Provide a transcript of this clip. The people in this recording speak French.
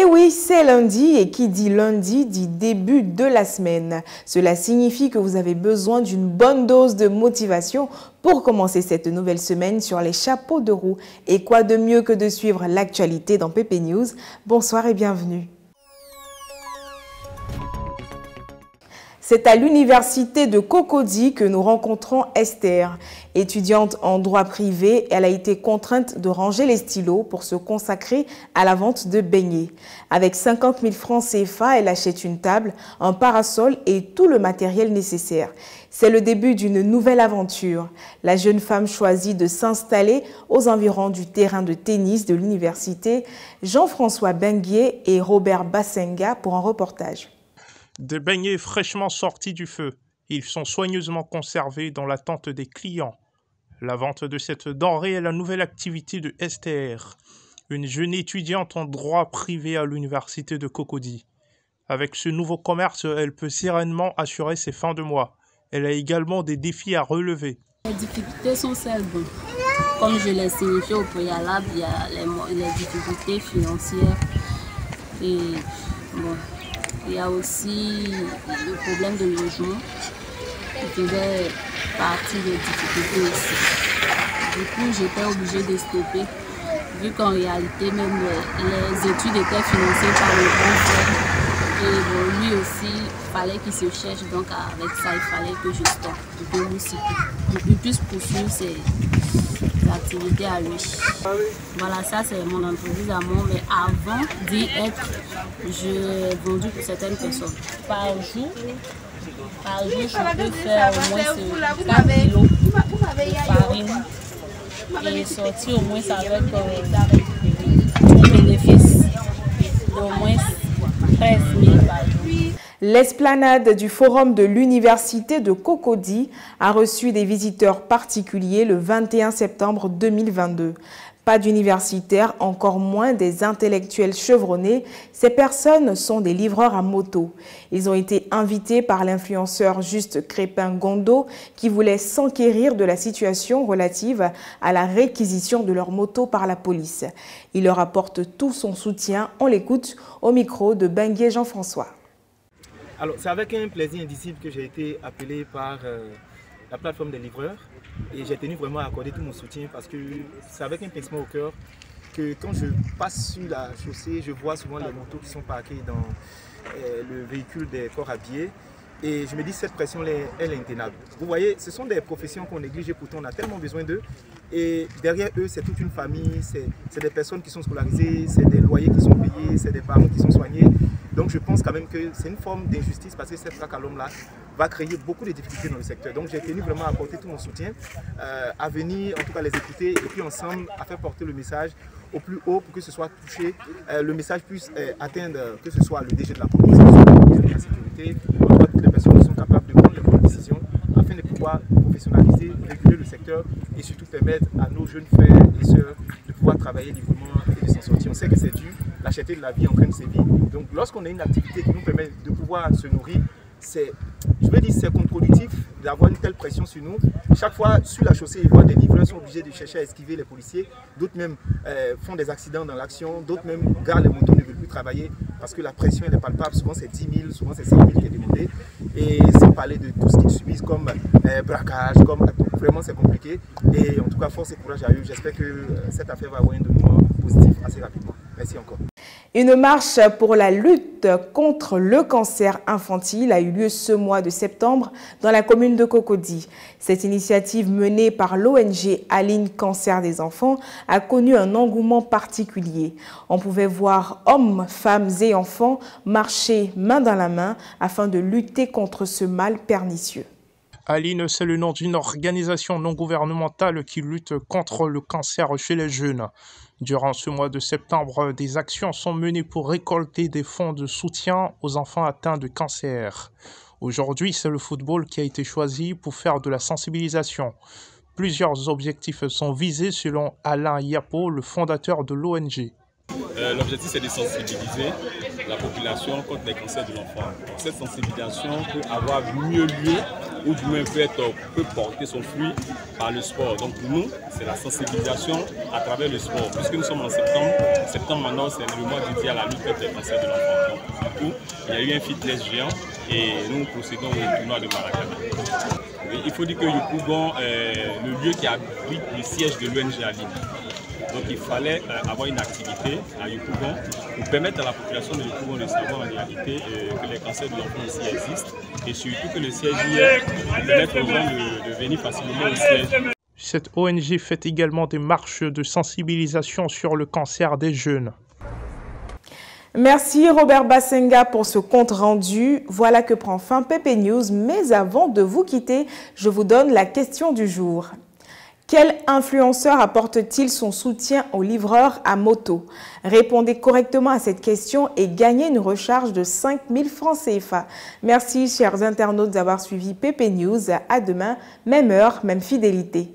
oui, c'est lundi et qui dit lundi dit début de la semaine. Cela signifie que vous avez besoin d'une bonne dose de motivation pour commencer cette nouvelle semaine sur les chapeaux de roue. Et quoi de mieux que de suivre l'actualité dans PP News. Bonsoir et bienvenue. C'est à l'université de Cocody que nous rencontrons Esther. Étudiante en droit privé, elle a été contrainte de ranger les stylos pour se consacrer à la vente de beignets. Avec 50 000 francs CFA, elle achète une table, un parasol et tout le matériel nécessaire. C'est le début d'une nouvelle aventure. La jeune femme choisit de s'installer aux environs du terrain de tennis de l'université. Jean-François Benguier et Robert Bassenga pour un reportage. Des beignets fraîchement sortis du feu. Ils sont soigneusement conservés dans l'attente des clients. La vente de cette denrée est la nouvelle activité de Esther, une jeune étudiante en droit privé à l'université de Cocody. Avec ce nouveau commerce, elle peut sereinement assurer ses fins de mois. Elle a également des défis à relever. Les difficultés sont celles, comme je l'ai signifié au préalable, il y a les difficultés financières et bon. Il y a aussi le problème de logement qui faisait partie des difficultés aussi. Du coup, j'étais obligée de stopper, vu qu'en réalité, même les études étaient financées par le grand frère. Et bon, lui aussi, il fallait qu'il se cherche, donc avec ça, il fallait que je stoppe, pour qu'il puisse poursuivre ses activités à lui. Voilà, ça c'est mon entreprise à moi, mais avant d'y être, j'ai vendu pour certaines personnes. Par jour, je peux faire au moins 4 kilos de farine et sortir au moins avec un bénéfice d'au moins 13 000 par jour. L'esplanade du forum de l'université de Cocody a reçu des visiteurs particuliers le 21 septembre 2022. Pas d'universitaires, encore moins des intellectuels chevronnés. Ces personnes sont des livreurs à moto. Ils ont été invités par l'influenceur Juste Crépin Gondo qui voulait s'enquérir de la situation relative à la réquisition de leur moto par la police. Il leur apporte tout son soutien. On l'écoute au micro de Benguier Jean-François. Alors, c'est avec un plaisir indicible que j'ai été appelé par la plateforme des livreurs et j'ai tenu vraiment à accorder tout mon soutien parce que c'est avec un pincement au cœur que quand je passe sur la chaussée, je vois souvent les motos qui sont parquées dans le véhicule des corps habillés et je me dis cette pression elle est intenable. Vous voyez, ce sont des professions qu'on néglige et pourtant on a tellement besoin d'eux et derrière eux c'est toute une famille, c'est des personnes qui sont scolarisées, c'est des loyers qui sont payés, c'est des parents qui sont soignés. Donc je pense quand même que c'est une forme d'injustice parce que cette traque à l'homme-là va créer beaucoup de difficultés dans le secteur. Donc j'ai tenu vraiment à apporter tout mon soutien, à venir en tout cas les écouter et puis ensemble à faire porter le message au plus haut pour que ce soit touché, le message puisse atteindre que ce soit le DG de la police, que ce soit le DG de la sécurité, en tout cas toutes les personnes qui sont capables de prendre les bonnes décisions afin de pouvoir professionnaliser, réguler le secteur et surtout permettre à nos jeunes frères et sœurs de pouvoir travailler librement et de s'en sortir. On sait que c'est dur, la cherté de la vie entraîne ses vies. Donc lorsqu'on a une activité qui nous permet de pouvoir se nourrir, c'est contre-productif d'avoir une telle pression sur nous. Chaque fois sur la chaussée, ils voient des livreurs sont obligés de chercher à esquiver les policiers. D'autres même font des accidents dans l'action. D'autres même gardent les motos, ne veulent plus travailler parce que la pression elle est palpable. Souvent c'est 10 000, souvent c'est 100 000 qui est demandé. Et sans parler de tout ce qu'ils subissent comme braquage, donc vraiment c'est compliqué. Et en tout cas, force et courage à eux. J'espère que cette affaire va avoir un dénouement positif assez rapidement. Merci encore. Une marche pour la lutte contre le cancer infantile a eu lieu ce mois de septembre dans la commune de Cocody. Cette initiative menée par l'ONG Aline Cancer des enfants a connu un engouement particulier. On pouvait voir hommes, femmes et enfants marcher main dans la main afin de lutter contre ce mal pernicieux. Aline, c'est le nom d'une organisation non gouvernementale qui lutte contre le cancer chez les jeunes. Durant ce mois de septembre, des actions sont menées pour récolter des fonds de soutien aux enfants atteints de cancer. Aujourd'hui, c'est le football qui a été choisi pour faire de la sensibilisation. Plusieurs objectifs sont visés selon Alain Yapo, le fondateur de l'ONG. L'objectif, c'est de sensibiliser la population contre les cancers de l'enfant. Cette sensibilisation peut avoir mieux lieu ou du moins peut porter son fruit par le sport. Donc pour nous, c'est la sensibilisation à travers le sport. Puisque nous sommes en septembre, septembre maintenant c'est le mois dédié à la lutte contre les cancers de l'enfant. Donc du coup, il y a eu un fitness géant et nous procédons au tournoi de Maracana. Il faut dire que Yopougon est le lieu qui abrite le siège de l'ONG à Lille. Donc il fallait avoir une activité à Yopougon pour permettre à la population de Yopougon de savoir en réalité que les cancers de l'enfant ici existent et surtout que le siège y est pour permettre aux gens de venir facilement au siège. Cette ONG fait également des marches de sensibilisation sur le cancer des jeunes. Merci Robert Bassenga pour ce compte rendu. Voilà que prend fin Pépé News. Mais avant de vous quitter, je vous donne la question du jour. Quel influenceur apporte-t-il son soutien aux livreurs à moto? Répondez correctement à cette question et gagnez une recharge de 5 000 francs CFA. Merci chers internautes d'avoir suivi Pépé News. À demain, même heure, même fidélité.